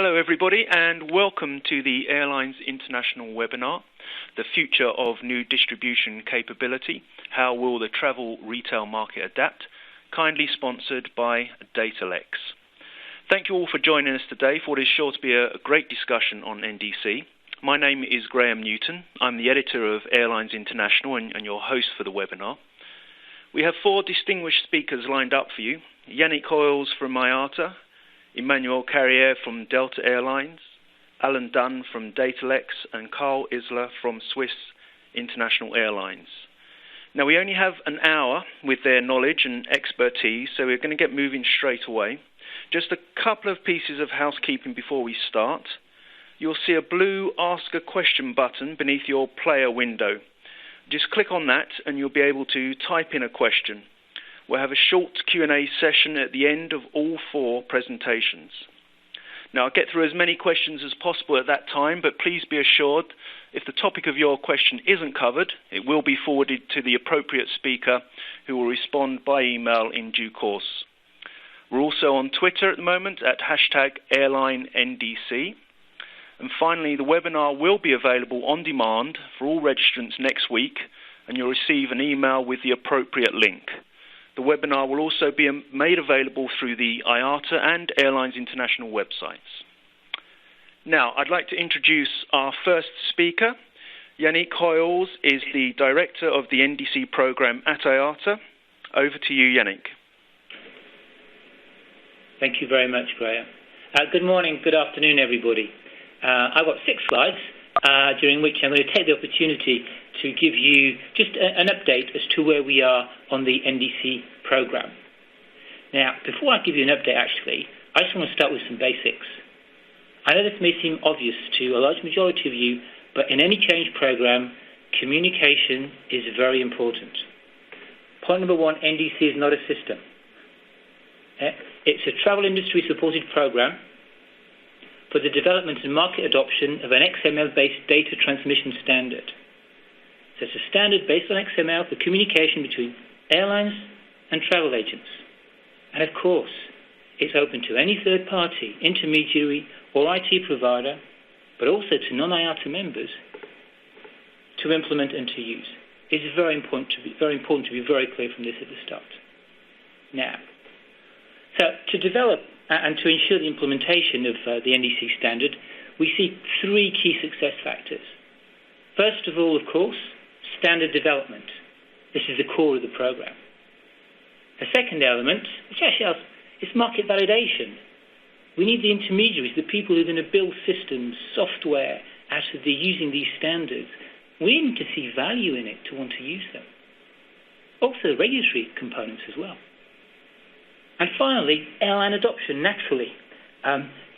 Hello everybody and welcome to the Airlines International webinar, The Future of New Distribution Capability, How Will the Travel Retail Market Adapt, kindly sponsored by Datalex. Thank you all for joining us today for what is sure to be a great discussion on NDC. My name is Graham Newton. I'm the editor of Airlines International and your host for the webinar. We have four distinguished speakers lined up for you. Yannick Hoyles from IATA, Emmanuel Carrier from Delta Airlines, Alan Dunn from Datalex, and Carl Isler from Swiss International Airlines. Now, we only have an hour with their knowledge and expertise, so we're going to get moving straight away. Just a couple of pieces of housekeeping before we start. You'll see a blue Ask a Question button beneath your player window. Just click on that and you'll be able to type in a question. We'll have a short Q&A session at the end of all four presentations. Now, I'll get through as many questions as possible at that time, but please be assured, if the topic of your question isn't covered, it will be forwarded to the appropriate speaker who will respond by email in due course. We're also on Twitter at the moment at #AirlineNDC. And finally, the webinar will be available on demand for all registrants next week, and you'll receive an email with the appropriate link. The webinar will also be made available through the IATA and Airlines International websites. Now, I'd like to introduce our first speaker. Yannick Hoyles is the director of the NDC program at IATA. Over to you, Yannick. Thank you very much, Graham. Good morning, good afternoon, everybody. I've got 6 slides, during which I'm going to take the opportunity to give you just an update as to where we are on the NDC program. Now, before I give you an update, actually, I just want to start with some basics. I know this may seem obvious to a large majority of you, but in any change program, communication is very important. Point number 1, NDC is not a system. It's a travel industry-supported program for the development and market adoption of an XML-based data transmission standard. So it's a standard based on XML for communication between airlines and travel agents. And of course, it's open to any third party, intermediary or IT provider, but also to non-IATA members to implement and to use. It's very important to be very clear from this at the start. Now, so to develop and to ensure the implementation of the NDC standard, we see 3 key success factors. First of all, of course, standard development. This is the core of the program. A second element, which actually is market validation. We need the intermediaries, the people who are going to build systems, software, out of using these standards. We need to see value in it to want to use them. Also, regulatory components as well. And finally, airline adoption, naturally.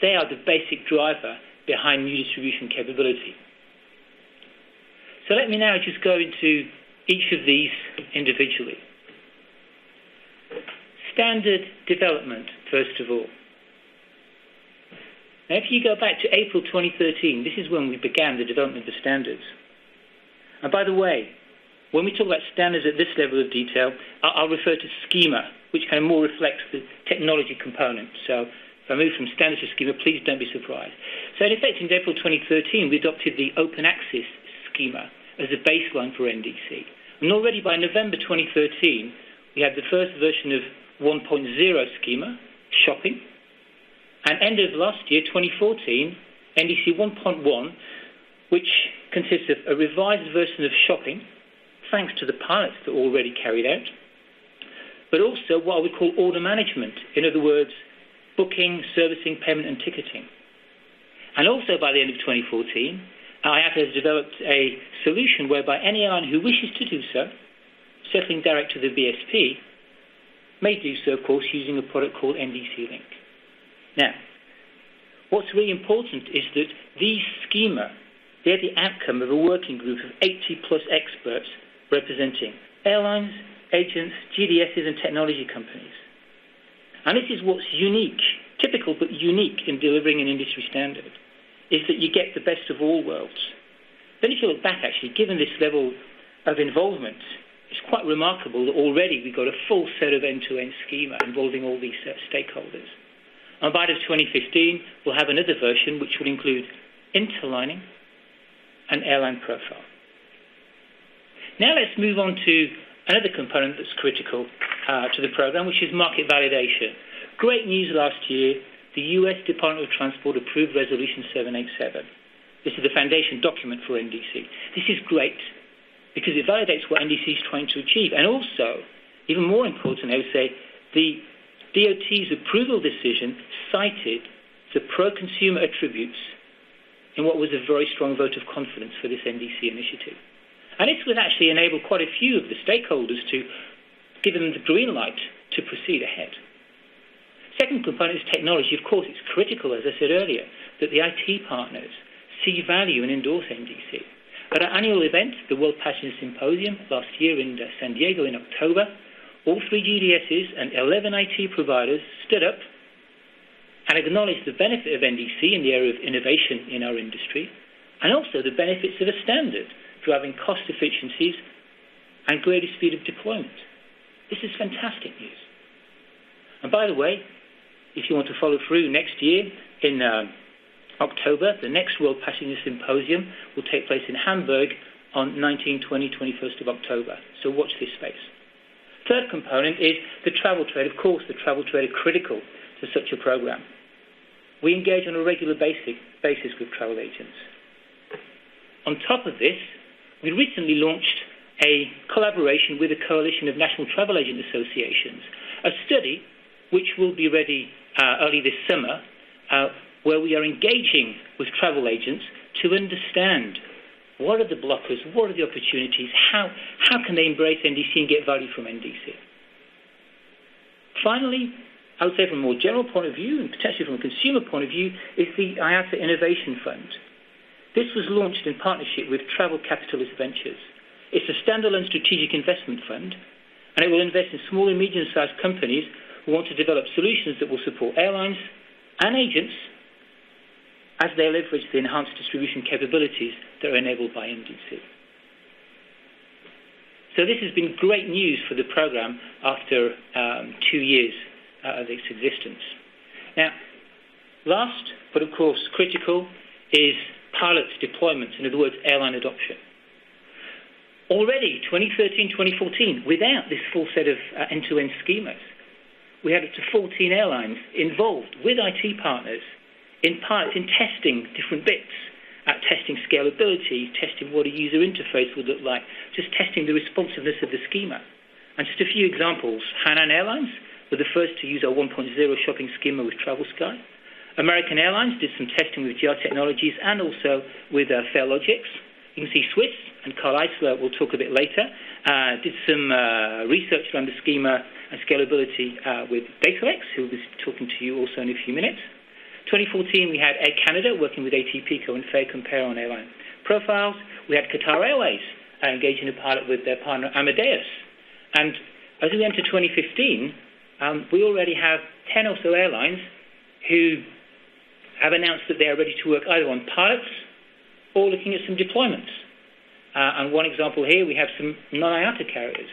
They are the basic driver behind new distribution capability. So let me now just go into each of these individually. Standard development, first of all. Now, if you go back to April 2013, this is when we began the development of the standards. And by the way, when we talk about standards at this level of detail, I'll refer to schema, which kind of more reflects the technology component. So if I move from standards to schema, please don't be surprised. So in effect, in April 2013, we adopted the open access schema as a baseline for NDC. And already by November 2013, we had the first version of 1.0 schema, shopping. And end of last year, 2014, NDC 1.1, which consists of a revised version of shopping, thanks to the pilots that were already carried out, but also what we call order management, in other words, booking, servicing, payment and ticketing. And also by the end of 2014, IATA has developed a solution whereby any airline who wishes to do so, settling direct to the BSP, may do so, of course, using a product called NDC Link. Now, what's really important is that these schema, they're the outcome of a working group of 80-plus experts representing airlines, agents, GDSs, and technology companies. And this is what's unique, typical but unique in delivering an industry standard, is that you get the best of all worlds. Then if you look back, actually, given this level of involvement, it's quite remarkable that already we've got a full set of end-to-end schema involving all these stakeholders. And by 2015, we'll have another version which will include interlining and airline profile. Now let's move on to another component that's critical to the program, which is market validation. Great news last year. The U.S. Department of Transport approved Resolution 787. This is the foundation document for NDC. This is great because it validates what NDC is trying to achieve. And also, even more important, I would say, the DOT's approval decision cited the pro-consumer attributes in what was a very strong vote of confidence for this NDC initiative. And this would actually enable quite a few of the stakeholders to give them the green light to proceed ahead. Second component is technology. Of course, it's critical, as I said earlier, that the IT partners see value and endorse NDC. At our annual event, the World Passenger Symposium, last year in San Diego in October, all 3 GDSs and 11 IT providers stood up and acknowledged the benefit of NDC in the area of innovation in our industry, and also the benefits of a standard, driving cost efficiencies and greater speed of deployment. This is fantastic news. And by the way, if you want to follow through next year in October, the next World Passenger Symposium will take place in Hamburg on 19, 20, 21st of October. So watch this space. Third component is the travel trade. Of course, the travel trade are critical to such a program. We engage on a regular basis with travel agents. On top of this, we recently launched a collaboration with a coalition of national travel agent associations, a study which will be ready early this summer, where we are engaging with travel agents to understand what are the blockers, what are the opportunities, how can they embrace NDC and get value from NDC. Finally, I would say from a more general point of view, and potentially from a consumer point of view, is the IATA Innovation Fund. This was launched in partnership with Travel Capitalist Ventures. It's a standalone strategic investment fund, and it will invest in small and medium-sized companies who want to develop solutions that will support airlines and agents as they leverage the enhanced distribution capabilities that are enabled by NDC. So this has been great news for the program after 2 years of its existence. Now, last, but of course critical, is pilot deployment, in other words, airline adoption. Already, 2013, 2014, without this full set of end-to-end schemas, we had up to 14 airlines involved with IT partners in pilots, in testing different bits, testing scalability, testing what a user interface would look like, just testing the responsiveness of the schema. And just a few examples. Hainan Airlines were the first to use our 1.0 shopping schema with TravelSky. American Airlines did some testing with GR Technologies and also with Fairlogics. You can see Swiss, and Carl Eisler will talk a bit later, did some research around the schema and scalability with DataX, who will be talking to you also in a few minutes. 2014, we had Air Canada working with ATPCO and Fair Compare on airline profiles. We had Qatar Airways engaging in a pilot with their partner Amadeus. And as we enter 2015, we already have 10 or so airlines who have announced that they are ready to work either on pilots or looking at some deployments. And one example here, we have some non-IATA carriers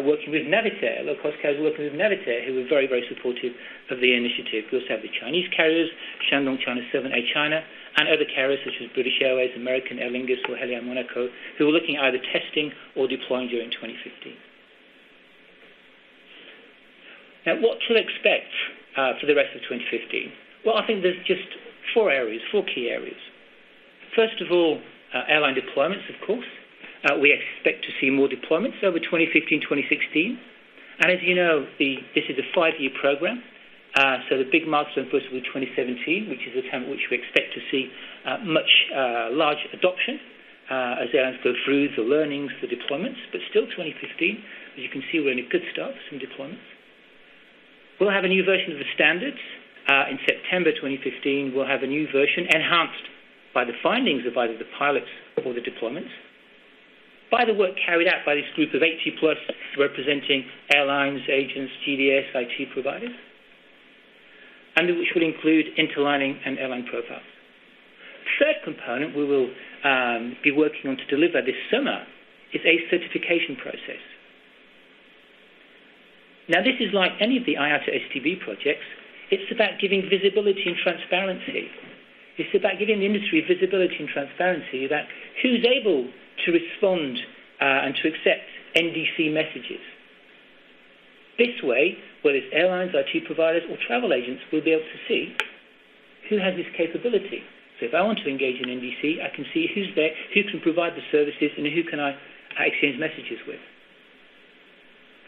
working with Navitaire, low-cost carriers working with Navitaire, who were very, very supportive of the initiative. We also have the Chinese carriers, Shandong China 7, Air China, and other carriers such as British Airways, American, Aer Lingus, or Helium Monaco, who are looking at either testing or deploying during 2015. Now, what to expect for the rest of 2015? Well, I think there's just four key areas. First of all, airline deployments, of course. We expect to see more deployments over 2015-2016. And as you know, this is a 5-year program. So the big milestone for us will be 2017, which is the time at which we expect to see much large adoption as airlines go through the learnings, the deployments. But still 2015, as you can see, we're in a good start for some deployments. We'll have a new version of the standards. In September 2015, we'll have a new version enhanced by the findings of either the pilots or the deployments, by the work carried out by this group of 80 plus representing airlines, agents, GDS, IT providers, and which will include interlining and airline profiles. Third component we will be working on to deliver this summer is a certification process. Now, this is like any of the IATA STB projects. It's about giving visibility and transparency. It's about giving the industry visibility and transparency about who's able to respond and to accept NDC messages. This way, whether it's airlines, IT providers, or travel agents, will be able to see who has this capability. So if I want to engage in NDC, I can see who's there, who can provide the services, and who can I exchange messages with.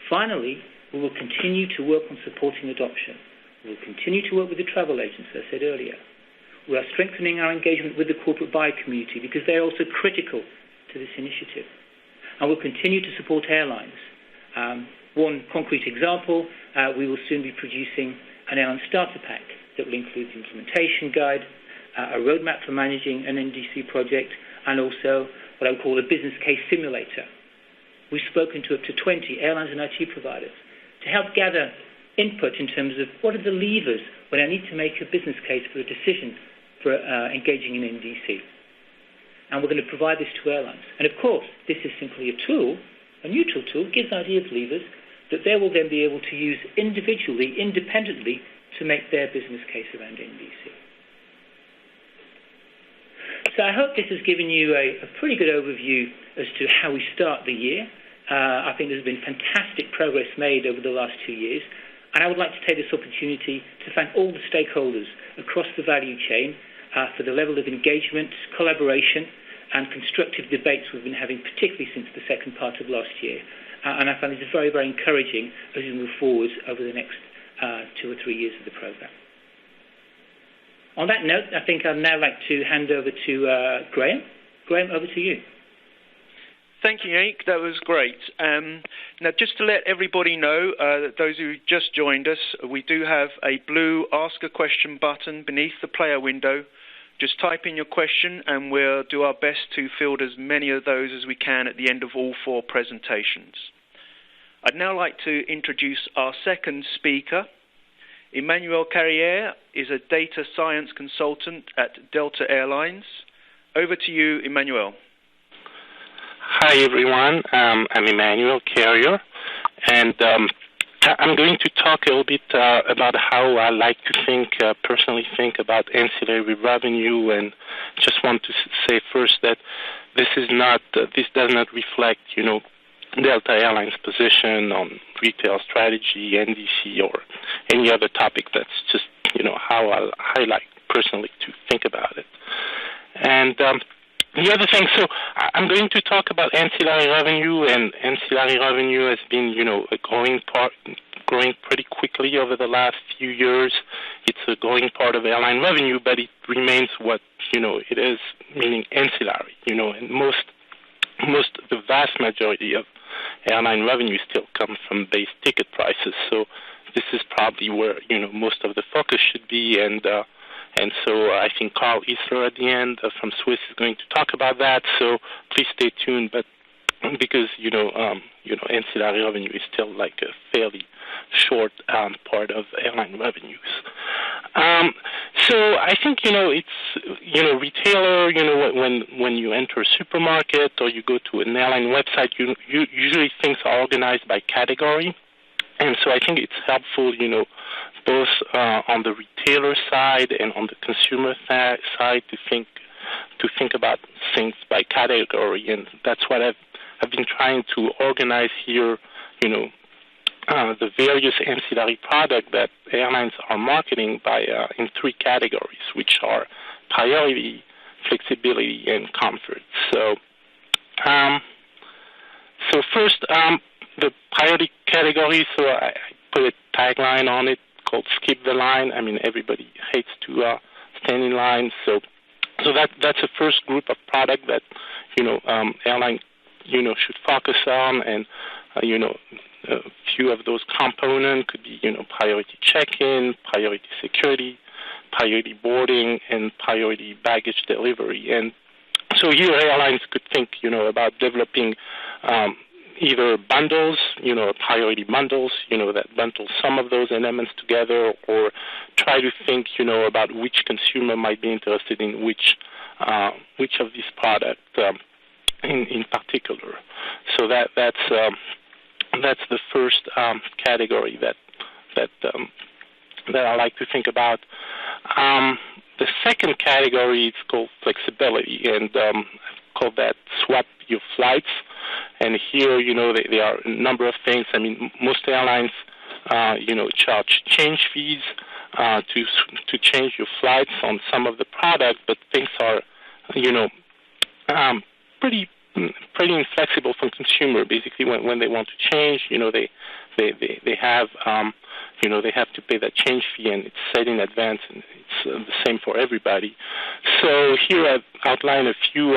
Finally, we will continue to work on supporting adoption. We will continue to work with the travel agents, as I said earlier. We are strengthening our engagement with the corporate buyer community because they are also critical to this initiative. And we'll continue to support airlines. One concrete example, we will soon be producing an airline starter pack that will include the implementation guide, a roadmap for managing an NDC project, and also what I would call a business case simulator. We've spoken to up to 20 airlines and IT providers to help gather input in terms of what are the levers when I need to make a business case for a decision for engaging in NDC. And we're going to provide this to airlines. And of course, this is simply a tool, a neutral tool, gives an idea of levers that they will then be able to use individually, independently, to make their business case around NDC. So I hope this has given you a pretty good overview as to how we start the year. I think there's been fantastic progress made over the last 2 years. And I would like to take this opportunity to thank all the stakeholders across the value chain for the level of engagement, collaboration, and constructive debates we've been having, particularly since the second part of last year. And I find this very, very encouraging as we move forward over the next 2 or 3 years of the programme. On that note, I think I'd now like to hand over to Graham. Graham, over to you. Thank you, Yannick. That was great. Now, just to let everybody know, that those who just joined us, we do have a blue Ask a Question button beneath the player window. Just type in your question, and we'll do our best to field as many of those as we can at the end of all 4 presentations. I'd now like to introduce our second speaker. Emmanuel Carrier is a data science consultant at Delta Airlines. Over to you, Emmanuel. Hi, everyone. I'm Emmanuel Carrier, and I'm going to talk a little bit about how I like to personally think about ancillary revenue, and just want to say first that this does not reflect, Delta Airlines' position on retail strategy, NDC, or any other topic. That's just, how I like personally to think about it. And the other thing, so I'm going to talk about ancillary revenue, and ancillary revenue has been, a growing pretty quickly over the last few years. It's a growing part of airline revenue, but it remains what, it is, meaning ancillary, and the vast majority of airline revenue still comes from base ticket prices. So this is probably where, most of the focus should be, and so I think Carl Isler at the end from Swiss is going to talk about that. So please stay tuned. But because ancillary revenue is still like a fairly short part of airline revenues. So I think it's retailer. When you enter a supermarket or you go to an airline website, usually things are organized by category, and so I think it's helpful, both on the retailer side and on the consumer side to think about things by category, and that's what I've been trying to organize here. The various ancillary products that airlines are marketing in 3 categories, which are priority, flexibility, and comfort. So first, the priority category. So I put a tagline on it called "Skip the line." I mean, everybody hates to stand in line. So that's the first group of product that airline should focus on, and a few of those components could be, priority check-in, priority security, priority boarding, and priority baggage delivery. And so here airlines could think, about developing either bundles, priority bundles, that bundle some of those elements together, or try to think, about which consumer might be interested in which of these products in particular. So that's the first category that that I like to think about. The second category is called flexibility, and I've called that swap your flights. And here, there are a number of things. I mean, most airlines, charge change fees to change your flights on some of the product, but things are, pretty inflexible for consumer. Basically, when they want to change, they have they have to pay that change fee, and it's set in advance, and it's the same for everybody. So here I've outlined a few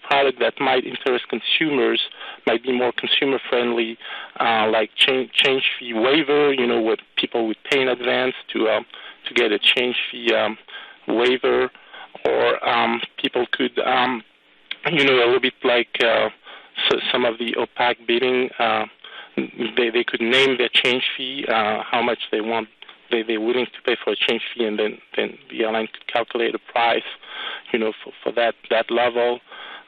products that might interest consumers, might be more consumer friendly, like change fee waiver. What people would pay in advance to get a change fee waiver, or people could a little bit like some of the opaque bidding. They could name their change fee, how much they're willing to pay for a change fee, and then the airline could calculate a price, for that level.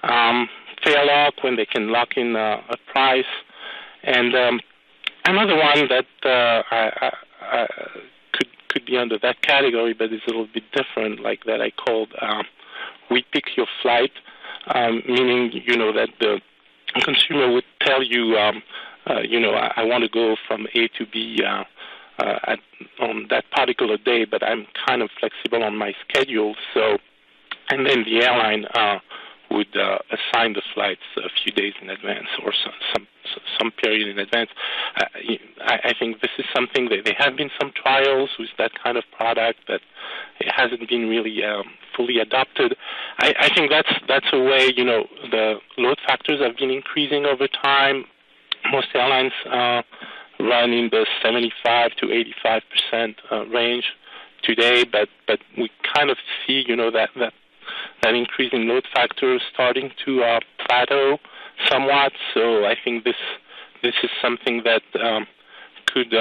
Fair lock, when they can lock in a price, and another one that I could be under that category, but it's a little bit different, like that I called we pick your flight, meaning that the consumer would tell you. I want to go from A to B on that particular day, but I'm kind of flexible on my schedule. So, and then the airline would assign the flights a few days in advance or some period in advance. I think this is something that there have been some trials with that kind of product, but it hasn't been really fully adopted. I think that's a way. The load factors have been increasing over time. Most airlines run in the 75 to 85% range today, but we kind of see that increase in load factors starting to plateau somewhat. So I think this is something that could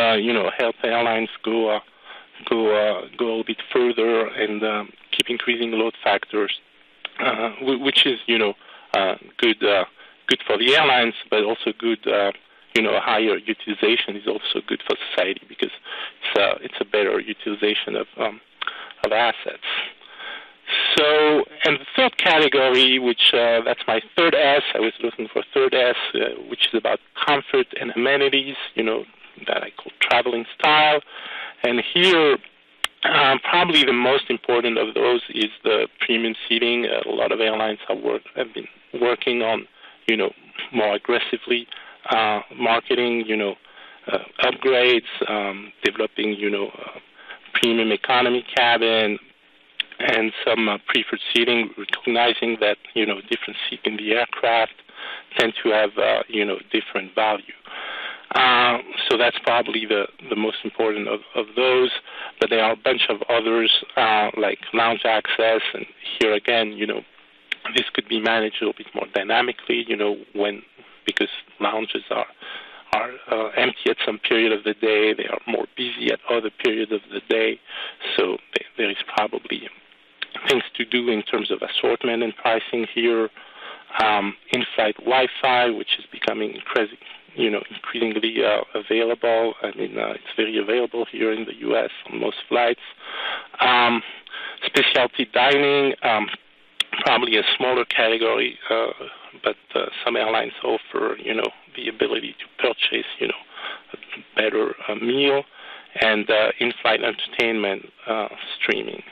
help airlines go a little bit further and keep increasing load factors, which is good for the airlines, but also good. Higher utilization is also good for society because it's a better utilization of assets. So, and the third category, which that's my third S, I was looking for third S, which is about comfort and amenities, that I call traveling style. And here, probably the most important of those is the premium seating. A lot of airlines have been working on, more aggressively marketing, upgrades, developing, premium economy cabin, and some preferred seating, recognizing that, different seats in the aircraft tend to have, different value. So that's probably the most important of those, but there are a bunch of others, like lounge access, and here again, this could be managed a little bit more dynamically, because lounges are empty at some period of the day, they are more busy at other periods of the day, so there is probably things to do in terms of assortment and pricing here. In-flight Wi-Fi, which is becoming increasingly available. I mean, it's very available here in the U.S. on most flights. Specialty dining, probably a smaller category, but some airlines offer, the ability to purchase, a better meal, and in-flight entertainment streaming.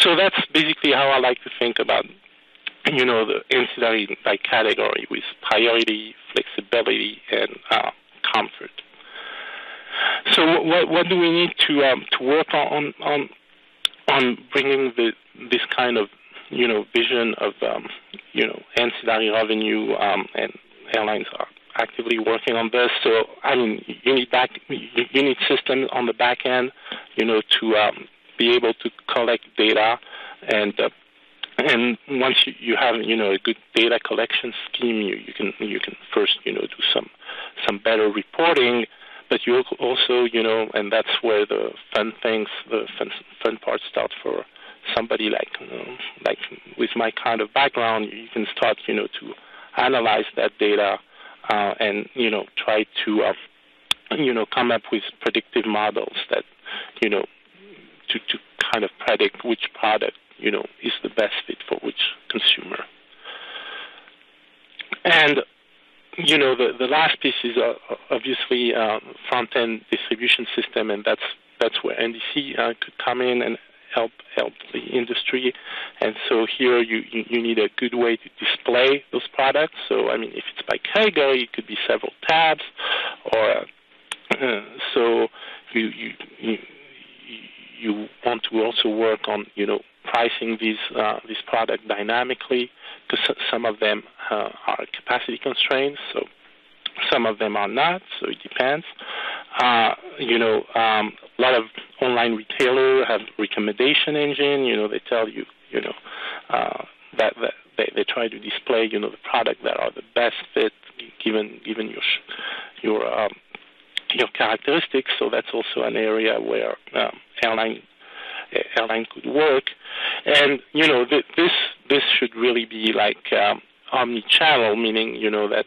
So that's basically how I like to think about, the ancillary by category with priority, flexibility, and comfort. So what do we need to work on bringing this kind of vision of ancillary revenue, and airlines are actively working on this. So I mean, you need systems on the back end, to be able to collect data, and once you have a good data collection scheme, you can first do some better reporting, but you also and that's where the fun part starts for somebody like with my kind of background. You can start to analyze that data and try to come up with predictive models that, to kind of predict which product, is the best fit for which consumer. And, the last piece is obviously front-end distribution system, and that's where NDC could come in and help the industry. And so here you need a good way to display those products. So, if it's by category, it could be several tabs, or so you want to also work on, pricing these products dynamically, because some of them are capacity constraints, so some of them are not, so it depends. A lot of online retailers have recommendation engine. They tell you, that they try to display, the product that are the best fit given your characteristics. So that's also an area where airline could work. And this should really be like omni-channel, meaning that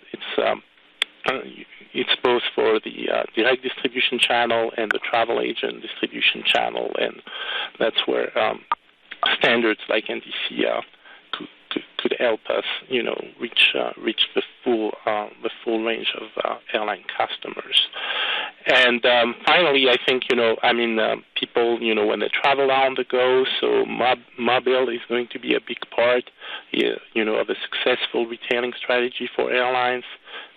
it's both for the direct distribution channel and the travel agent distribution channel, and that's where standards like NDC could help us, reach the full range of airline customers. And finally, I think people when they travel on the go, so mobile is going to be a big part, of a successful retailing strategy for airlines.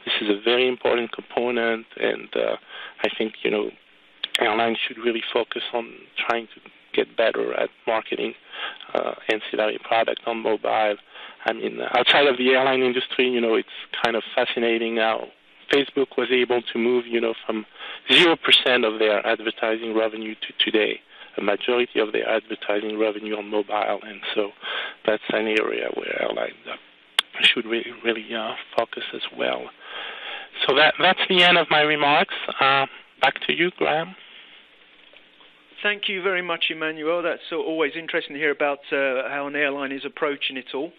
This is a very important component, and I think airlines should really focus on trying to get better at marketing ancillary product on mobile. Outside of the airline industry, it's kind of fascinating how Facebook was able to move, from 0% of their advertising revenue to today, a majority of their advertising revenue on mobile, and so that's an area where airlines should really focus as well. So that's the end of my remarks. Back to you, Graham. Thank you very much, Emmanuel. That's always interesting to hear about how an airline is approaching it all.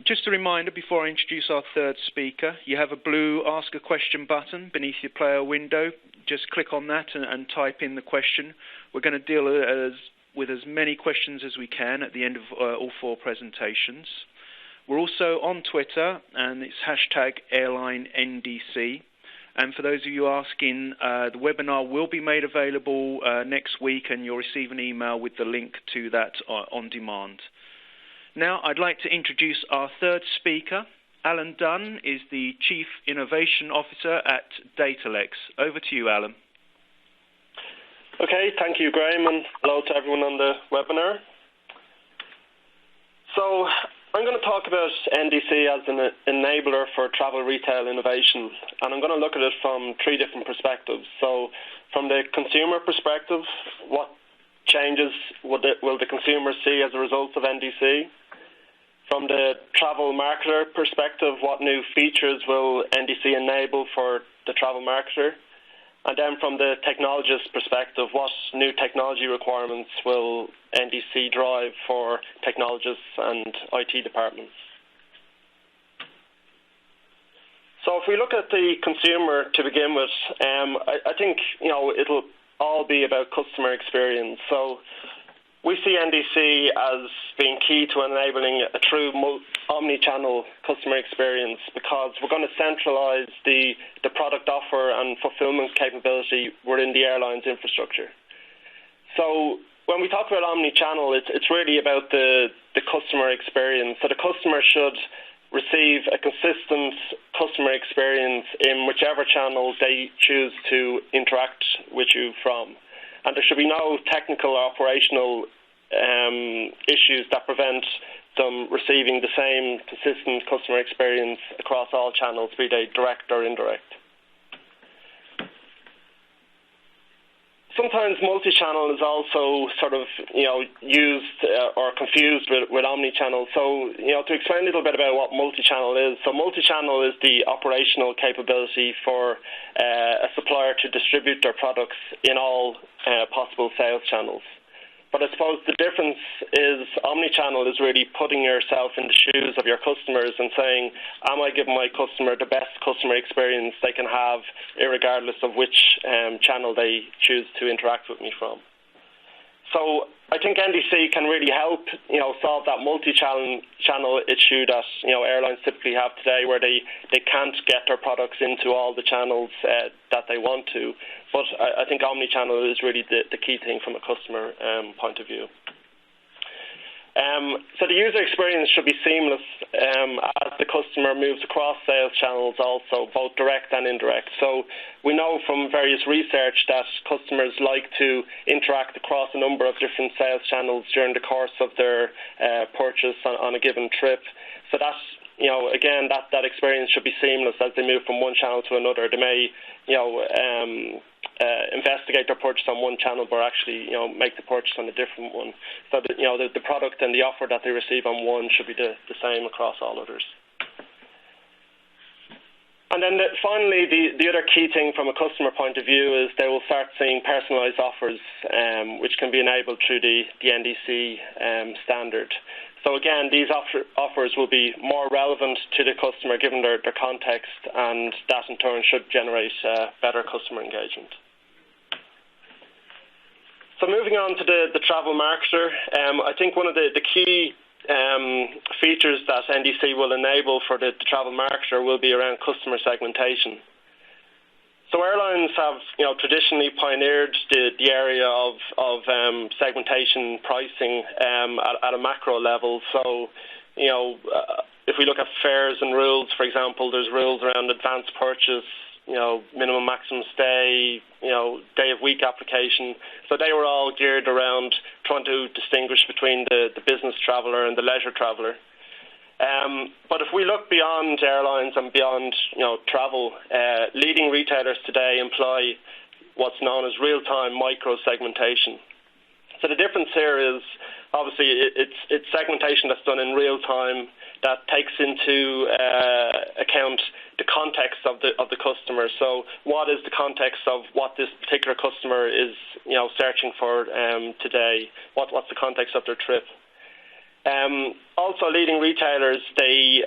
Just a reminder before I introduce our third speaker, you have a blue Ask a Question button beneath your player window. Just click on that and type in the question. We're going to deal with as many questions as we can at the end of all four presentations. We're also on Twitter, and it's #AirlineNDC. And for those of you asking, the webinar will be made available next week, and you'll receive an email with the link to that on demand. Now, I'd like to introduce our third speaker. Alan Dunn is the Chief Innovation Officer at Datalex. Over to you, Alan. Okay, thank you, Graham, and hello to everyone on the webinar. So I'm going to talk about NDC as an enabler for travel retail innovation, and I'm going to look at it from three different perspectives. So from the consumer perspective, what changes will the consumer see as a result of NDC? From the travel marketer perspective, what new features will NDC enable for the travel marketer? And then from the technologist perspective, what new technology requirements will NDC drive for technologists and IT departments? So if we look at the consumer to begin with, I think it'll all be about customer experience. So we see NDC as being key to enabling a true omni-channel customer experience, because we're going to centralize the product offer and fulfillment capability within the airline's infrastructure. So when we talk about omni-channel, it's really about the customer experience. So the customer should receive a consistent customer experience in whichever channel they choose to interact with you from. And there should be no technical or operational issues that prevent them receiving the same consistent customer experience across all channels, be they direct or indirect. Sometimes multi-channel is also sort of used or confused with omni-channel. So to explain a little bit about what multi-channel is. So multi-channel is the operational capability for a supplier to distribute their products in all possible sales channels. But I suppose the difference is omnichannel is really putting yourself in the shoes of your customers and saying, am I giving my customer the best customer experience they can have, irregardless of which channel they choose to interact with me from? So I think NDC can really help, solve that multi-channel issue that, airlines typically have today, where they can't get their products into all the channels that they want to. But I think omni-channel is really the key thing from a customer point of view. So the user experience should be seamless as the customer moves across sales channels also, both direct and indirect. So we know from various research that customers like to interact across a number of different sales channels during the course of their purchase on a given trip. So that's, again, that experience should be seamless as they move from one channel to another. They may, investigate their purchase on one channel, but actually, make the purchase on a different one. So that, the product and the offer that they receive on one should be the same across all others. And then finally, the other key thing from a customer point of view is they will start seeing personalised offers, which can be enabled through the NDC standard. So again, these offers will be more relevant to the customer given their context, and that in turn should generate better customer engagement. So moving on to the travel marketer, I think one of the key features that NDC will enable for the travel marketer will be around customer segmentation. So airlines have, traditionally pioneered the area of segmentation pricing at a macro level. So, if we look at fares and rules, for example, there's rules around advanced purchase, minimum maximum stay, day of week application. So they were all geared around trying to distinguish between the business traveller and the leisure traveller. But if we look beyond airlines and beyond, travel, leading retailers today employ what's known as real-time micro-segmentation. So the difference here is, obviously, it's segmentation that's done in real time that takes into account the context of the customer. So what is the context of what this particular customer is, searching for today? What's the context of their trip? Also, leading retailers, they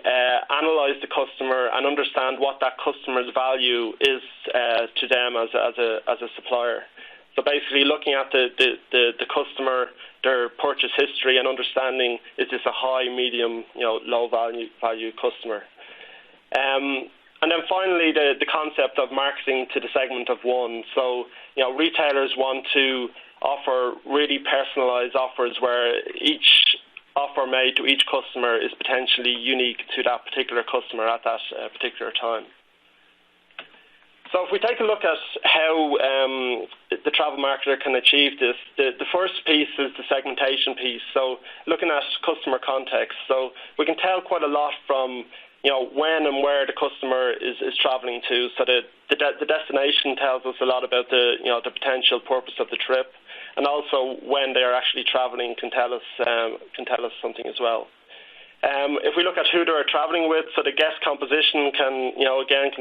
analyse the customer and understand what that customer's value is to them as a supplier. So basically, looking at the customer, their purchase history, and understanding, is this a high, medium, low value customer. And then finally, the concept of marketing to the segment of one. So, retailers want to offer really personalised offers where each offer made to each customer is potentially unique to that particular customer at that particular time. So if we take a look at how the travel marketer can achieve this, the first piece is the segmentation piece. So looking at customer context. So we can tell quite a lot from when and where the customer is traveling to. So the destination tells us a lot about the potential purpose of the trip. And also when they are actually traveling can tell us something as well. If we look at who they're traveling with, so the guest composition can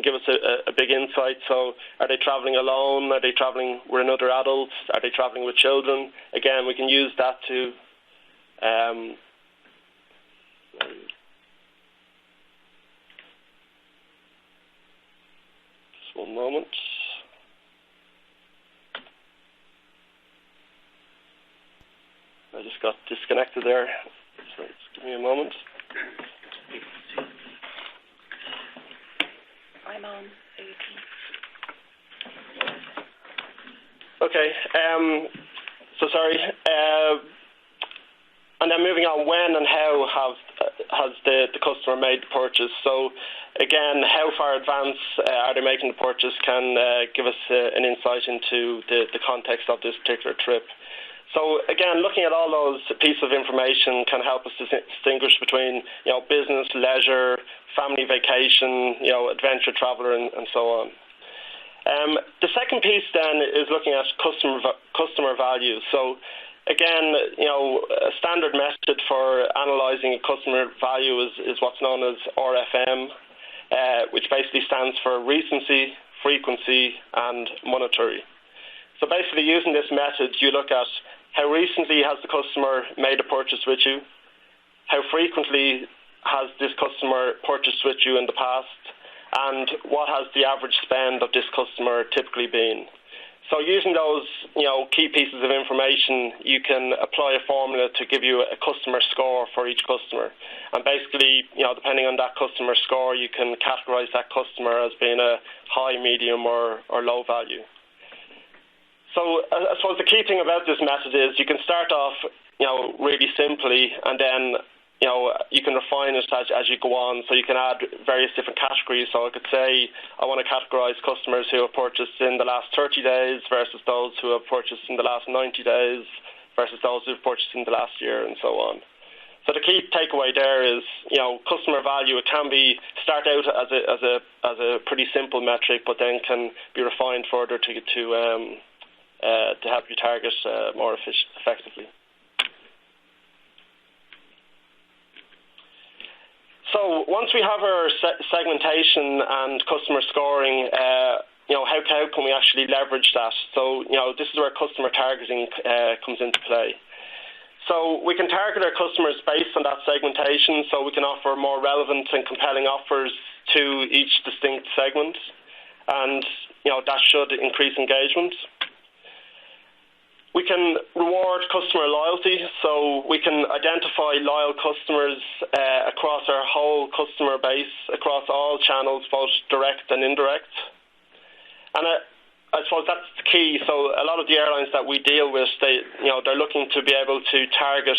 give us a big insight. So are they traveling alone? Are they traveling with another adult? Are they traveling with children? Again, we can use that to just one moment. I just got disconnected there. So just give me a moment. I'm on. Okay. So sorry. And then moving on, when and how has the customer made the purchase? So again, how far advance are they making the purchase can give us an insight into the context of this particular trip. So again, looking at all those pieces of information can help us distinguish between, business, leisure, family vacation, adventure traveller, and so on. The second piece then is looking at customer value. So again, a standard method for analysing customer value is what's known as RFM, which basically stands for recency, frequency, and monetary. So basically, using this method, you look at how recently has the customer made a purchase with you, how frequently has this customer purchased with you in the past, and what has the average spend of this customer typically been. So using those, key pieces of information, you can apply a formula to give you a customer score for each customer. And basically, depending on that customer score, you can categorize that customer as being a high, medium, or low value. So I suppose the key thing about this method is you can start off, really simply, and then you can refine it as you go on, so you can add various different categories. So I could say I want to categorize customers who have purchased in the last 30 days versus those who have purchased in the last 90 days versus those who have purchased in the last year, and so on. So the key takeaway there is, customer value, it can be start out as a pretty simple metric, but then can be refined further to help you target more effectively. So once we have our segmentation and customer scoring, how can we actually leverage that? So, this is where customer targeting comes into play. So we can target our customers based on that segmentation, so we can offer more relevant and compelling offers to each distinct segment, and that should increase engagement. We can reward customer loyalty, so we can identify loyal customers across our whole customer base, across all channels, both direct and indirect. And I suppose that's the key. So a lot of the airlines that we deal with, they're looking to be able to target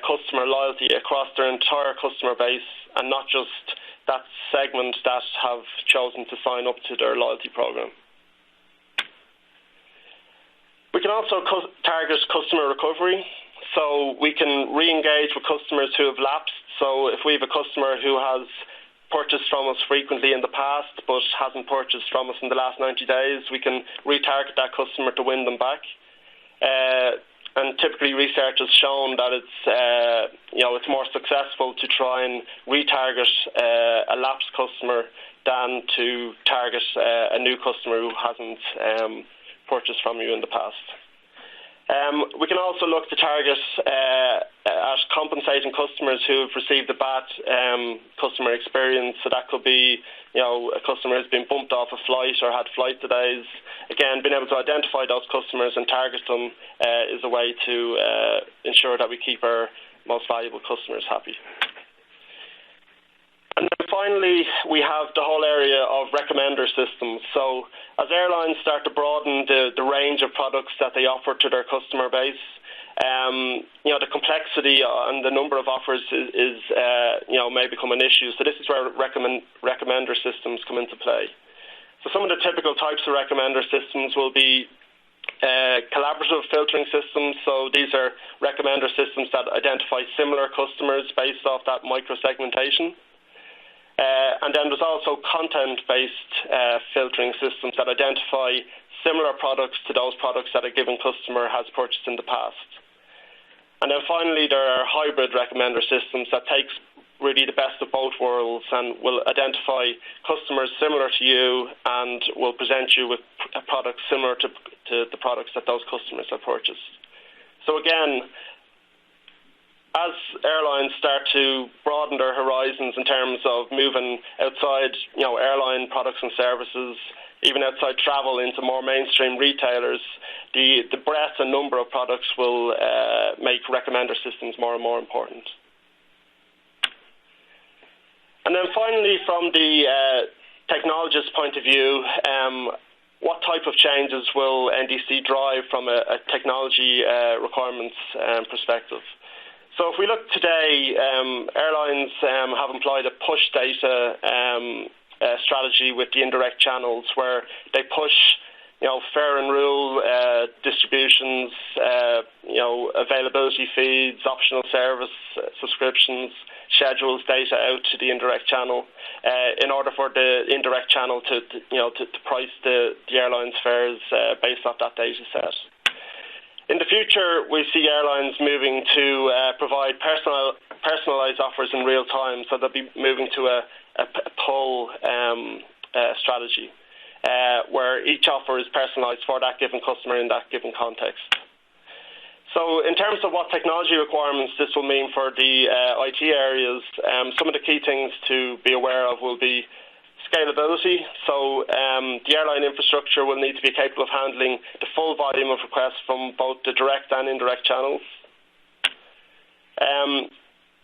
customer loyalty across their entire customer base, and not just that segment that have chosen to sign up to their loyalty program. We can also target customer recovery, so we can re-engage with customers who have lapsed. So if we have a customer who has purchased from us frequently in the past but hasn't purchased from us in the last 90 days, we can retarget that customer to win them back. And typically research has shown that it's more successful to try and retarget a lapsed customer than to target a new customer who hasn't purchased from you in the past. We can also look to target at compensating customers who have received a bad customer experience. So that could be, a customer has been bumped off a flight or had flight delays. Again, being able to identify those customers and target them is a way to ensure that we keep our most valuable customers happy. And then finally, we have the whole area of recommender systems. So as airlines start to broaden the range of products that they offer to their customer base, the complexity and the number of offers may become an issue. So this is where recommender systems come into play. So some of the typical types of recommender systems will be collaborative filtering systems. So these are recommender systems that identify similar customers based off that micro-segmentation. And then there's also content-based filtering systems that identify similar products to those products that a given customer has purchased in the past. And then finally, there are hybrid recommender systems that takes really the best of both worlds and will identify customers similar to you and will present you with products similar to the products that those customers have purchased. So again, as airlines start to broaden their horizons in terms of moving outside, airline products and services, even outside travel into more mainstream retailers, the breadth and number of products will make recommender systems more and more important. And then finally, from the technologist point of view, what type of changes will NDC drive from a technology requirements perspective? So if we look today, airlines have employed a push data strategy with the indirect channels, where they push, fare and rule distributions, availability feeds, optional service subscriptions, schedules data out to the indirect channel in order for the indirect channel to price the airline's fares based off that data set. In the future, we see airlines moving to provide personalized offers in real time, so they'll be moving to a pull strategy, where each offer is personalized for that given customer in that given context. So in terms of what technology requirements this will mean for the IT areas, some of the key things to be aware of will be scalability. So the airline infrastructure will need to be capable of handling the full volume of requests from both the direct and indirect channels.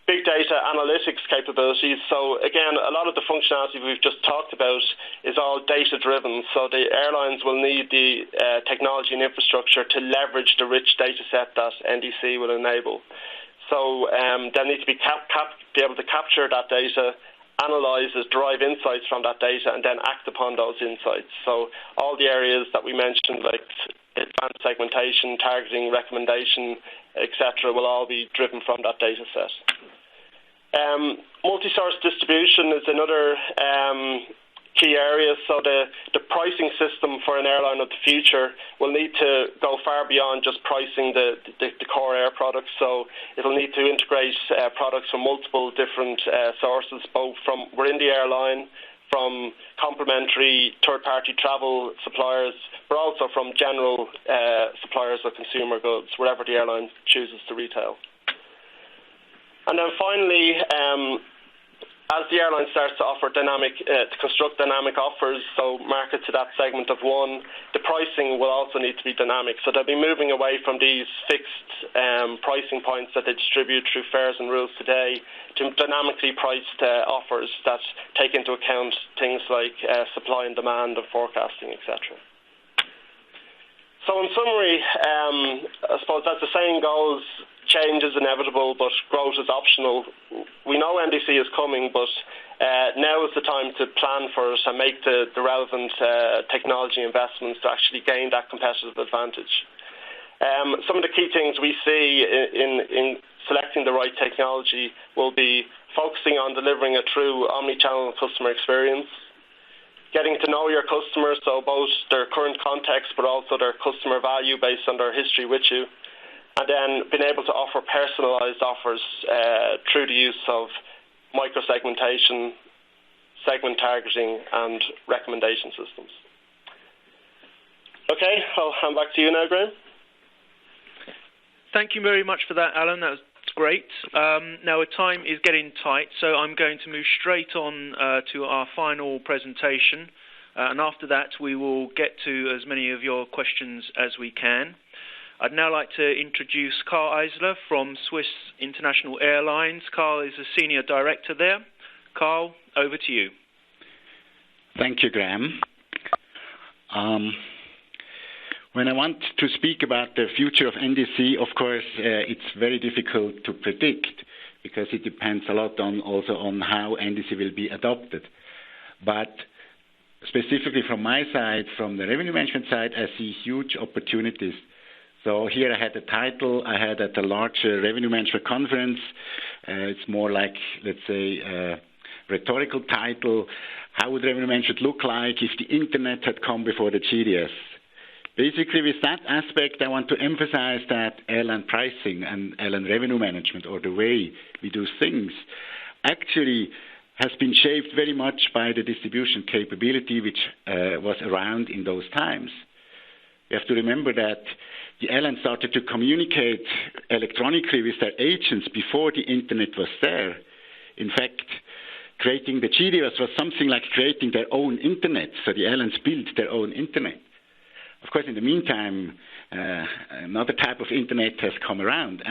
Big data analytics capabilities. So again, a lot of the functionality we've just talked about is all data driven. So the airlines will need the technology and infrastructure to leverage the rich data set that NDC will enable. So they'll need to be able to capture that data, analyze it, derive insights from that data, and then act upon those insights. So all the areas that we mentioned, like advanced segmentation, targeting, recommendation, etc., will all be driven from that data set. Multi-source distribution is another key area. So the pricing system for an airline of the future will need to go far beyond just pricing the core air products. So it'll need to integrate products from multiple different sources, both from within the airline, from complementary third-party travel suppliers, but also from general suppliers of consumer goods, wherever the airline chooses to retail. And then finally, as the airline starts to offer to construct dynamic offers, so market to that segment of one, the pricing will also need to be dynamic. So they'll be moving away from these fixed pricing points that they distribute through fares and rules today to dynamically priced offers that take into account things like supply and demand and forecasting, etc. So in summary, I suppose as the saying goes, change is inevitable, but growth is optional. We know NDC is coming, but now is the time to plan for it and make the relevant technology investments to actually gain that competitive advantage. Some of the key things we see in selecting the right technology will be focusing on delivering a true omni-channel customer experience, getting to know your customers, so both their current context but also their customer value based on their history with you, and then being able to offer personalized offers through the use of micro-segmentation, segment targeting, and recommendation systems. Okay, I'll hand back to you now, Graham. Thank you very much for that, Alan. That was great. Now, our time is getting tight, so I'm going to move straight on to our final presentation. And after that, we will get to as many of your questions as we can. I'd now like to introduce Carl Eisler from Swiss International Airlines. Carl is a Senior Director there. Carl, over to you. Thank you, Graham. When I want to speak about the future of NDC, of course, it's very difficult to predict because it depends a lot also on how NDC will be adopted. But specifically from my side, from the revenue management side, I see huge opportunities. So here I had a title I had at a large revenue management conference. It's more like, let's say, a rhetorical title. How would revenue management look like if the internet had come before the GDS? Basically, with that aspect, I want to emphasize that airline pricing and airline revenue management, or the way we do things, actually has been shaped very much by the distribution capability which was around in those times. You have to remember that the airlines started to communicate electronically with their agents before the internet was there. In fact, creating the GDS was something like creating their own internet, so the airlines built their own internet. Of course, in the meantime, another type of internet has come around,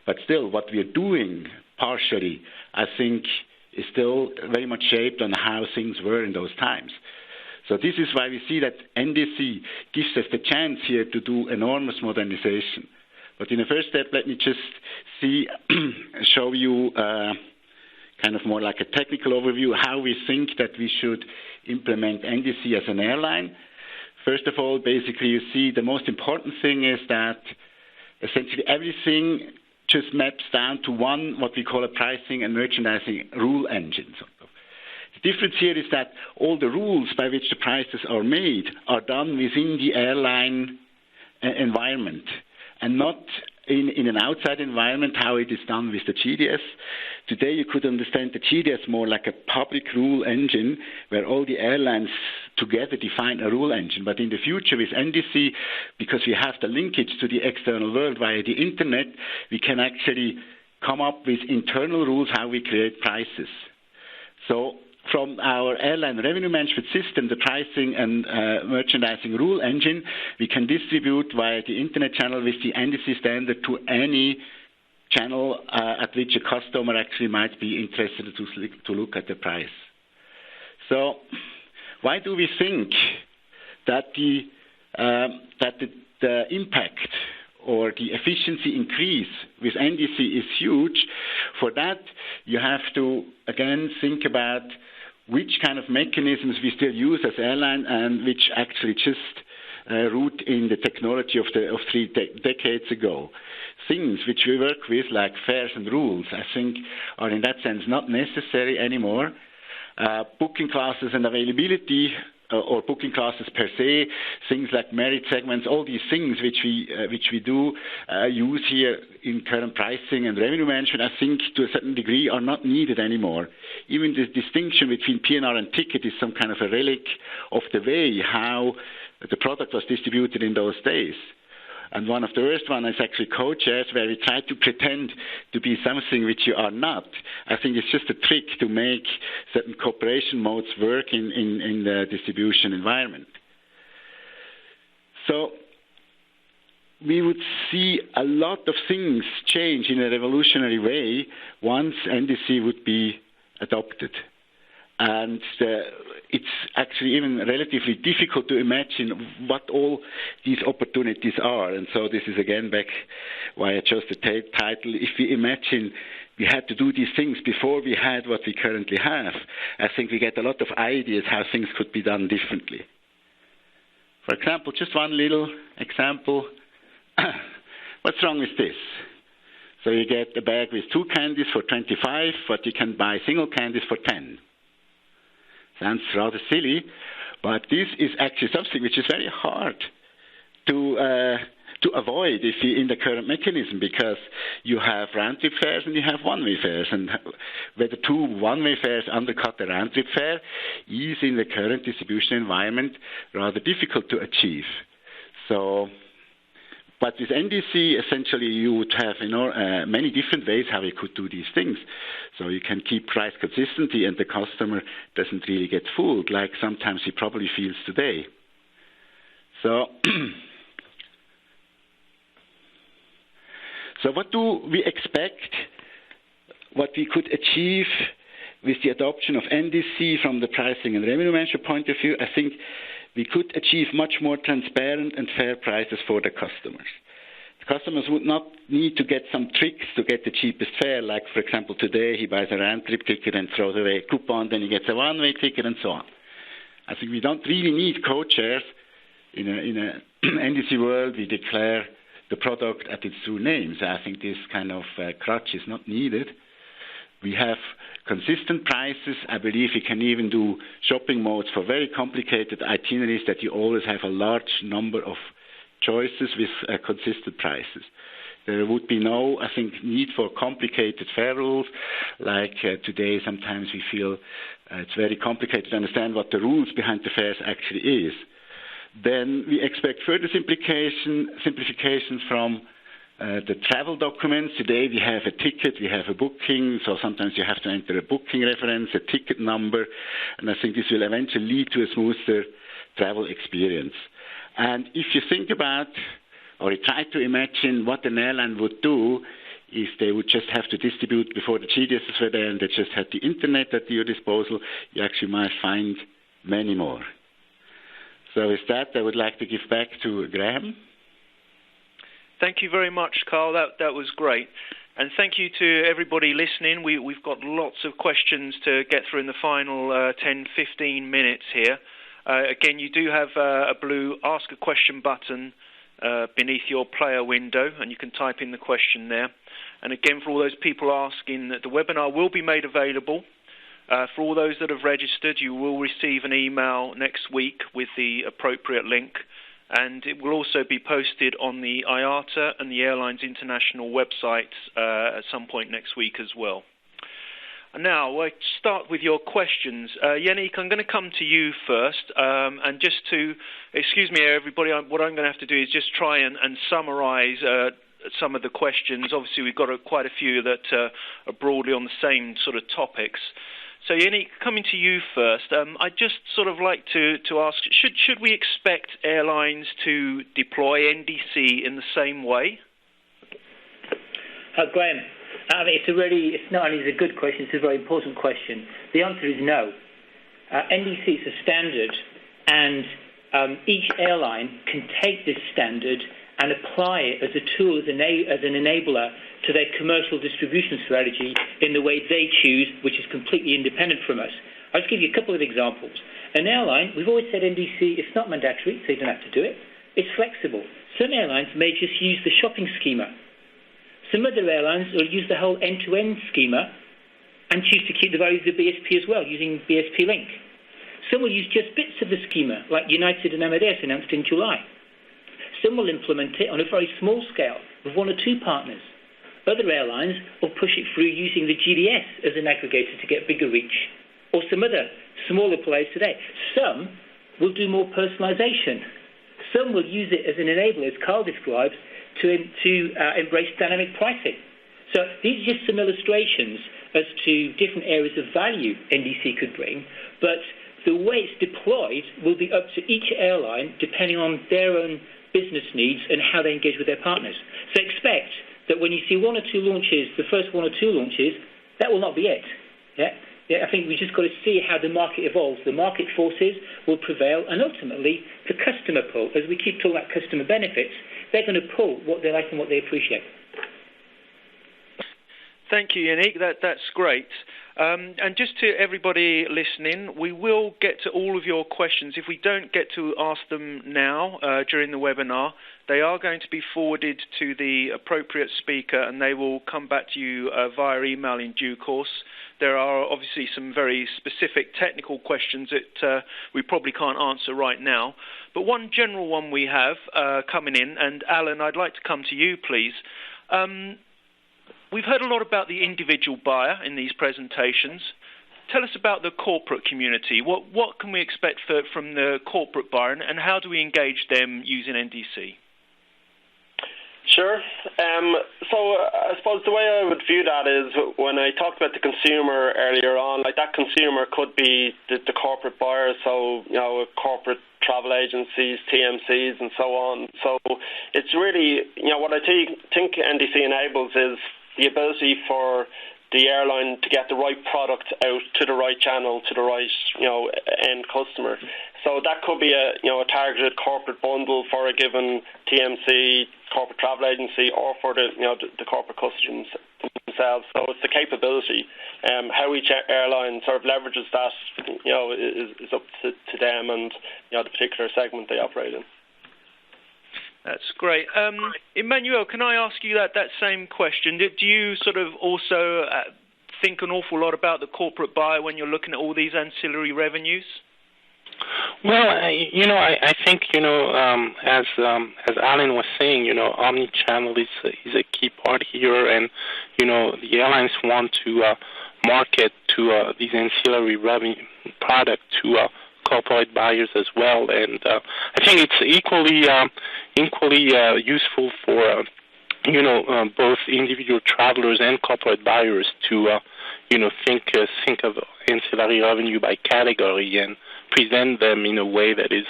but still what we are doing partially, I think, is still very much shaped on how things were in those times. So this is why we see that NDC gives us the chance here to do enormous modernization. But in the first step, let me just show you kind of more like a technical overview how we think that we should implement NDC as an airline. First of all, basically, you see the most important thing is that essentially everything just maps down to one, what we call a pricing and merchandising rule engine. The difference here is that all the rules by which the prices are made are done within the airline environment and not in an outside environment, how it is done with the GDS. Today, you could understand the GDS more like a public rule engine where all the airlines together define a rule engine. But in the future, with NDC, because we have the linkage to the external world via the Internet, we can actually come up with internal rules how we create prices. So from our airline revenue management system, the pricing and merchandising rule engine, we can distribute via the Internet channel with the NDC standard to any channel at which a customer actually might be interested to look at the price. So why do we think that the impact or the efficiency increase with NDC is huge? For that, you have to, again, think about which kind of mechanisms we still use as airline and which actually just root in the technology of 3 decades ago. Things which we work with, like fares and rules, I think are in that sense not necessary anymore. Booking classes and availability, or booking classes per se, things like merit segments, all these things which we do use here in current pricing and revenue management, I think to a certain degree are not needed anymore. Even the distinction between PNR and ticket is some kind of a relic of the way how the product was distributed in those days. And one of the worst ones is actually co-chairs, where we try to pretend to be something which you are not. I think it's just a trick to make certain cooperation modes work in the distribution environment. So we would see a lot of things change in a revolutionary way once NDC would be adopted. And it's actually even relatively difficult to imagine what all these opportunities are. And so this is again back why I chose the title. If we imagine we had to do these things before we had what we currently have, I think we get a lot of ideas how things could be done differently. For example, just one little example. What's wrong with this? So you get a bag with 2 candies for 25, but you can buy single candies for 10. Sounds rather silly, but this is actually something which is very hard to avoid if you in the current mechanism, because you have round-trip fares and you have one-way fares, and whether 2 one-way fares undercut the round-trip fare is in the current distribution environment rather difficult to achieve. So, but with NDC, essentially, you would have many different ways how you could do these things. So you can keep price consistency, and the customer doesn't really get fooled, like sometimes he probably feels today. So, so what do we expect? What we could achieve with the adoption of NDC from the pricing and revenue management point of view? I think we could achieve much more transparent and fair prices for the customers. The customers would not need to get some tricks to get the cheapest fare, like, for example, today he buys a round-trip ticket and throws away a coupon, then he gets a one-way ticket, and so on. I think we don't really need co-chairs. In a NDC world, we declare the product at its true name. So I think this kind of crutch is not needed. We have consistent prices. I believe we can even do shopping modes for very complicated itineraries that you always have a large number of choices with consistent prices. There would be no, I think, need for complicated fare rules. Like today, sometimes we feel it's very complicated to understand what the rules behind the fares actually is. Then we expect further simplifications from the travel documents. Today we have a ticket, we have a booking, so sometimes you have to enter a booking reference, a ticket number, and I think this will eventually lead to a smoother travel experience. And if you think about, or you try to imagine what an airline would do if they would just have to distribute before the GDSs were there and they just had the Internet at your disposal, you actually might find many more. So with that, I would like to give back to Graham. Thank you very much, Carl. That was great. And thank you to everybody listening. We've got lots of questions to get through in the final 10-15 minutes here. Again, you do have a blue Ask a Question button beneath your player window, and you can type in the question there. And again, for all those people asking, the webinar will be made available. For all those that have registered, you will receive an email next week with the appropriate link and it will also be posted on the IATA and the Airlines International websites at some point next week as well. And now, I start with your questions. Yannick, I'm going to come to you first, and just to, excuse me everybody, what I'm going to have to do is just try and summarise some of the questions. Obviously, we've got quite a few that are broadly on the same sort of topics. So, Yannick, coming to you first, I'd just sort of like to ask, should we expect airlines to deploy NDC in the same way? Graham, it's not only a good question, it's a very important question. The answer is no. NDC is a standard, and each airline can take this standard and apply it as a tool, as an enabler to their commercial distribution strategy in the way they choose, which is completely independent from us. I'll just give you a couple of examples. An airline, we've always said NDC, it's not mandatory, so you don't have to do it. It's flexible. Some airlines may just use the shopping schema. Some other airlines will use the whole end-to-end schema and choose to keep the values of BSP as well, using BSP Link. Some will use just bits of the schema, like United and Amadeus announced in July. Some will implement it on a very small scale with one or two partners. Other airlines will push it through using the GDS as an aggregator to get bigger reach, or some other smaller players today. Some will do more personalization. Some will use it as an enabler, as Carl describes, to embrace dynamic pricing. So these are just some illustrations as to different areas of value NDC could bring, but the way it's deployed will be up to each airline depending on their own business needs and how they engage with their partners. So expect that when you see one or two launches, the first one or two launches, that will not be it. I think we just got to see how the market evolves. The market forces will prevail, and ultimately the customer pull. As we keep talking about customer benefits, they're going to pull what they like and what they appreciate. Thank you, Yannick. That's great. And just to everybody listening, we will get to all of your questions. If we don't get to ask them now during the webinar, they are going to be forwarded to the appropriate speaker, and they will come back to you via email in due course. There are obviously some very specific technical questions that we probably can't answer right now. But one general one we have coming in, and Alan, I'd like to come to you, please. We've heard a lot about the individual buyer in these presentations. Tell us about the corporate community. What can we expect from the corporate buyer, and how do we engage them using NDC? Sure. So I suppose the way I would view that is when I talked about the consumer earlier on, like that consumer could be the corporate buyer, so, corporate travel agencies, TMCs, and so on. So it's really, what I think NDC enables is the ability for the airline to get the right product out to the right channel, to the right, end customer. So that could be a targeted corporate bundle for a given TMC, corporate travel agency, or for the corporate customers themselves. So it's the capability. How each airline sort of leverages that, is up to them and the particular segment they operate in. That's great. Emmanuel, can I ask you that same question? Do you sort of also think an awful lot about the corporate buyer when you're looking at all these ancillary revenues? Well, I think, as Alan was saying, omni-channel is a key part here, and, the airlines want to market to these ancillary revenue product to corporate buyers as well, and I think it's equally useful for both individual travelers and corporate buyers to think of ancillary revenue by category and present them in a way that is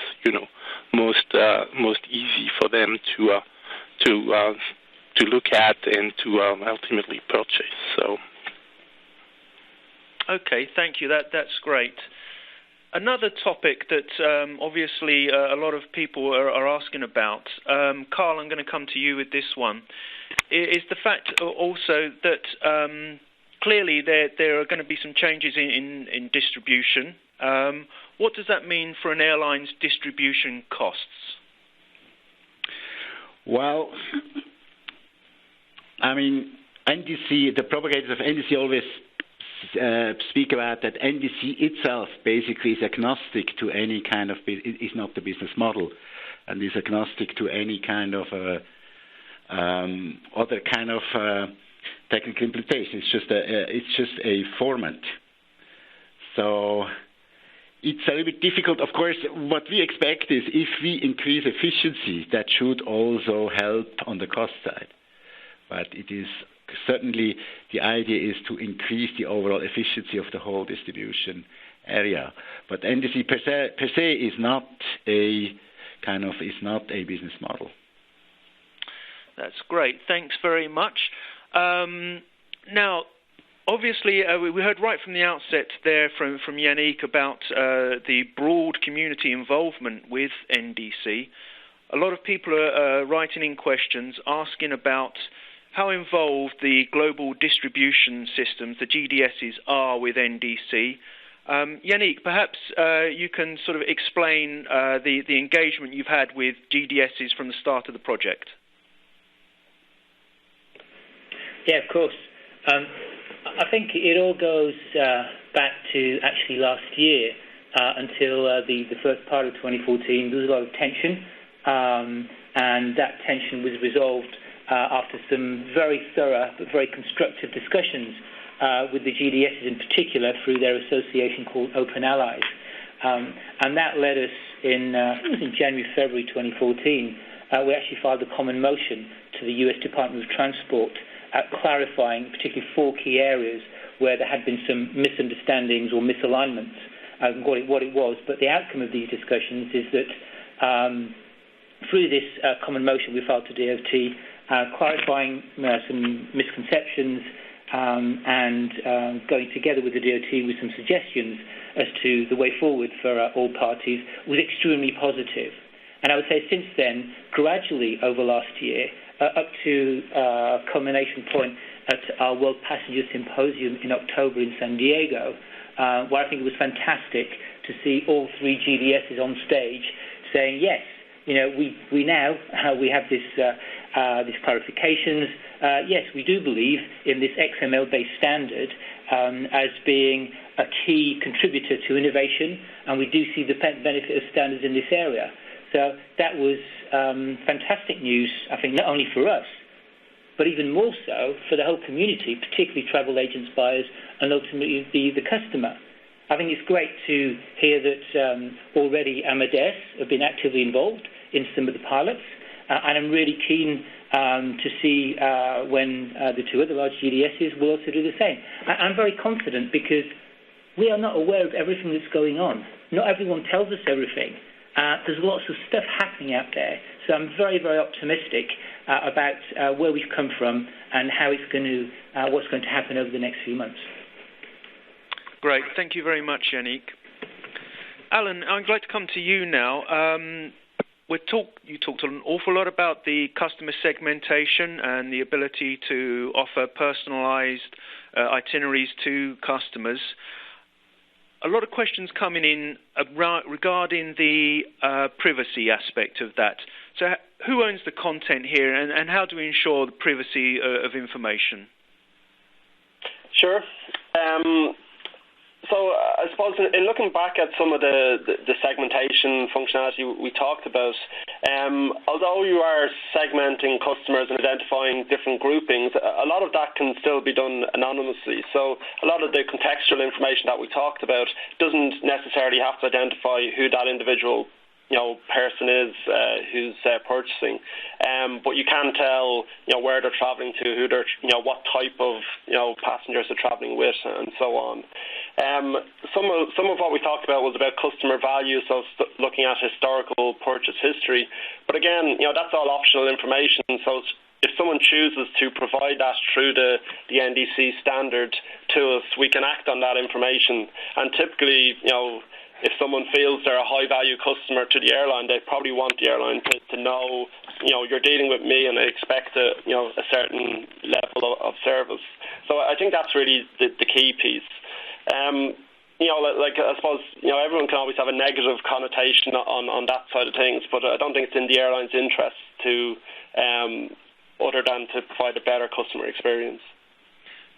most easy for them to look at and to ultimately purchase. So. Okay, thank you. That's great. Another topic that obviously a lot of people are asking about, Carl, I'm going to come to you with this one, is the fact also that clearly there are going to be some changes in distribution. What does that mean for an airline's distribution costs? Well, I mean, NDC, the propagators of NDC always speak about that NDC itself basically is agnostic to any kind of, is not the business model. and is agnostic to any kind of other kind of technical implementation. It's just a format. So it's a little bit difficult. Of course, what we expect is if we increase efficiency, that should also help on the cost side. But it is certainly the idea is to increase the overall efficiency of the whole distribution area. But NDC per se is not a business model. That's great. Thanks very much. Now, obviously, we heard right from the outset there from Yannick about the broad community involvement with NDC. A lot of people are writing in questions asking about how involved the global distribution systems, the GDSs, are with NDC. Yannick, perhaps you can sort of explain the engagement you've had with GDSs from the start of the project. Yeah, of course. I think it all goes back to actually last year until the first part of 2014. There was a lot of tension, and that tension was resolved after some very thorough but very constructive discussions with the GDSs in particular through their association called Open Allies. And that led us I think it was in January, February 2014, we actually filed a common motion to the US Department of Transport clarifying particularly 4 key areas where there had been some misunderstandings or misalignments, what it was. But the outcome of these discussions is that through this common motion we filed to DOT, clarifying some misconceptions and going together with the DOT with some suggestions as to the way forward for all parties was extremely positive. And I would say since then, gradually over last year, up to a culmination point at our World Passenger Symposium in October in San Diego, where I think it was fantastic to see all 3 GDSs on stage saying, yes, we now have these clarifications. Yes, we do believe in this XML-based standard as being a key contributor to innovation, and we do see the benefit of standards in this area. So that was fantastic news, I think, not only for us, but even more so for the whole community, particularly travel agents, buyers, and ultimately the customer. I think it's great to hear that already Amadeus have been actively involved in some of the pilots, and I'm really keen to see when the 2 other large GDSs will also do the same. I'm very confident because we are not aware of everything that's going on. Not everyone tells us everything. There's lots of stuff happening out there, so I'm very, very optimistic about where we've come from and how what's going to happen over the next few months. Great, thank you very much, Yannick. Alan, I'd like to come to you now. You talked an awful lot about the customer segmentation and the ability to offer personalized itineraries to customers. A lot of questions coming in regarding the privacy aspect of that. So who owns the content here, and how do we ensure the privacy of information? Sure. So I suppose in looking back at some of the segmentation functionality we talked about, although you are segmenting customers and identifying different groupings, a lot of that can still be done anonymously. So a lot of the contextual information that we talked about doesn't necessarily have to identify who that individual person is who's purchasing, but you can tell where they're traveling to, who they're what type of passengers they're traveling with, and so on. Some of what we talked about was about customer value, so looking at historical purchase history. But again, that's all optional information. So if someone chooses to provide that through the NDC standard to us, we can act on that information. And typically, if someone feels they're a high-value customer to the airline, they probably want the airline to know, you're dealing with me and I expect a certain level of service. So I think that's really the key piece. Like I suppose, everyone can always have a negative connotation on that side of things, but I don't think it's in the airline's interest to, other than to provide a better customer experience.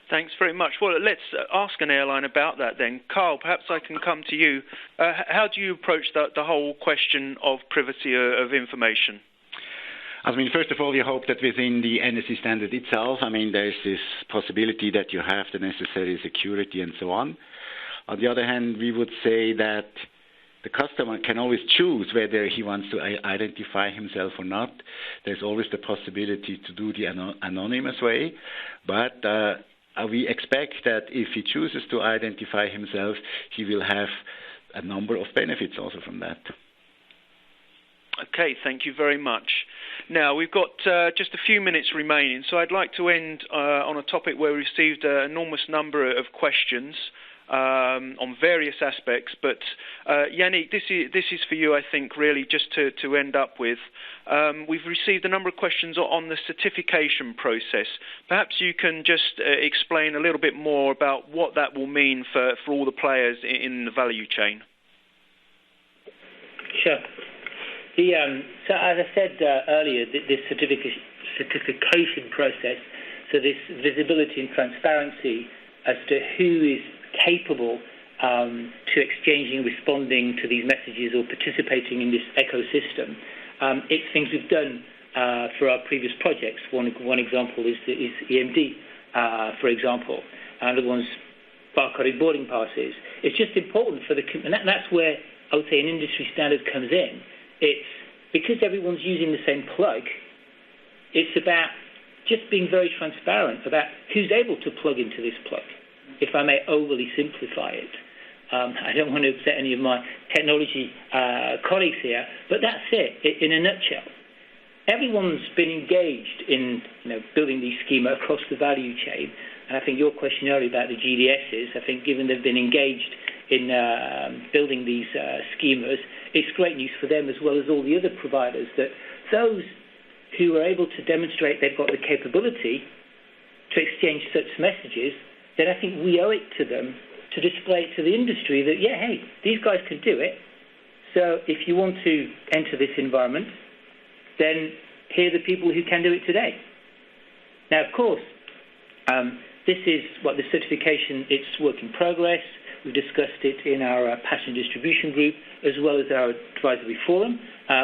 Thanks very much. Well, let's ask an airline about that then. Carl, perhaps I can come to you. How do you approach the whole question of privacy of information? I mean, first of all, we hope that within the NDC standard itself, there's this possibility that you have the necessary security and so on. On the other hand, we would say that the customer can always choose whether he wants to identify himself or not. There's always the possibility to do the anonymous way, but we expect that if he chooses to identify himself, he will have a number of benefits also from that. Okay, thank you very much. Now, we've got just a few minutes remaining, so I'd like to end on a topic where we received an enormous number of questions on various aspects. But, Yannick, this is for you, I think, really, just to end up with. We've received a number of questions on the certification process. Perhaps you can just explain a little bit more about what that will mean for all the players in the value chain. Sure. So as I said earlier, this certification process, so this visibility and transparency as to who is capable to exchanging, responding to these messages or participating in this ecosystem, it's things we've done for our previous projects. One example is EMD, for example. Another one's barcoded boarding passes. It's just important for and that's where I would say an industry standard comes in. It's because everyone's using the same plug, it's about just being very transparent about who's able to plug into this plug, if I may overly simplify it. I don't want to upset any of my technology colleagues here, but that's it in a nutshell. Everyone's been engaged in building these schema across the value chain, and I think your question earlier about the GDSs, I think given they've been engaged in building these schemas, it's great news for them as well as all the other providers, that those who are able to demonstrate they've got the capability to exchange such messages, then I think we owe it to them to display it to the industry that, yeah, hey, these guys can do it. So if you want to enter this environment, then here are the people who can do it today. Now, of course, this is what the certification, it's work in progress. We've discussed it in our passenger distribution group, as well as our advisory forum,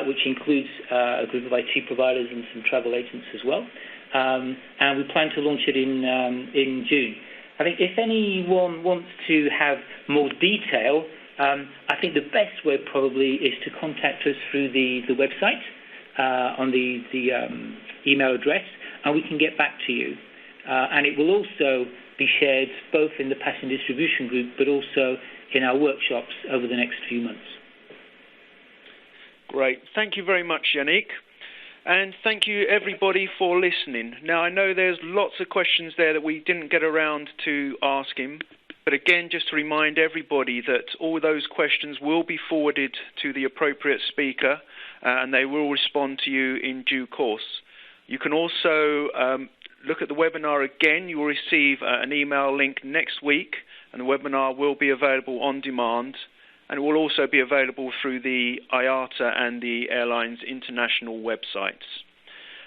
which includes a group of IT providers and some travel agents as well. And we plan to launch it in June. I think if anyone wants to have more detail, I think the best way probably is to contact us through the website on the email address, and we can get back to you. And it will also be shared both in the passenger distribution group, but also in our workshops over the next few months. Great. Thank you very much, Yannick. And thank you, everybody, for listening. Now, I know there's lots of questions there that we didn't get around to asking, but again, just to remind everybody that all those questions will be forwarded to the appropriate speaker, and they will respond to you in due course. You can also look at the webinar again. You will receive an email link next week, and the webinar will be available on demand, and it will also be available through the IATA and the Airlines International websites.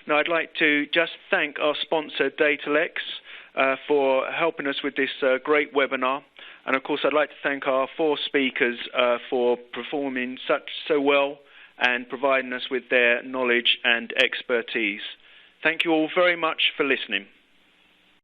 Now, I'd like to just thank our sponsor, Datalex, for helping us with this great webinar. And, of course, I'd like to thank our 4 speakers for performing so well and providing us with their knowledge and expertise. Thank you all very much for listening.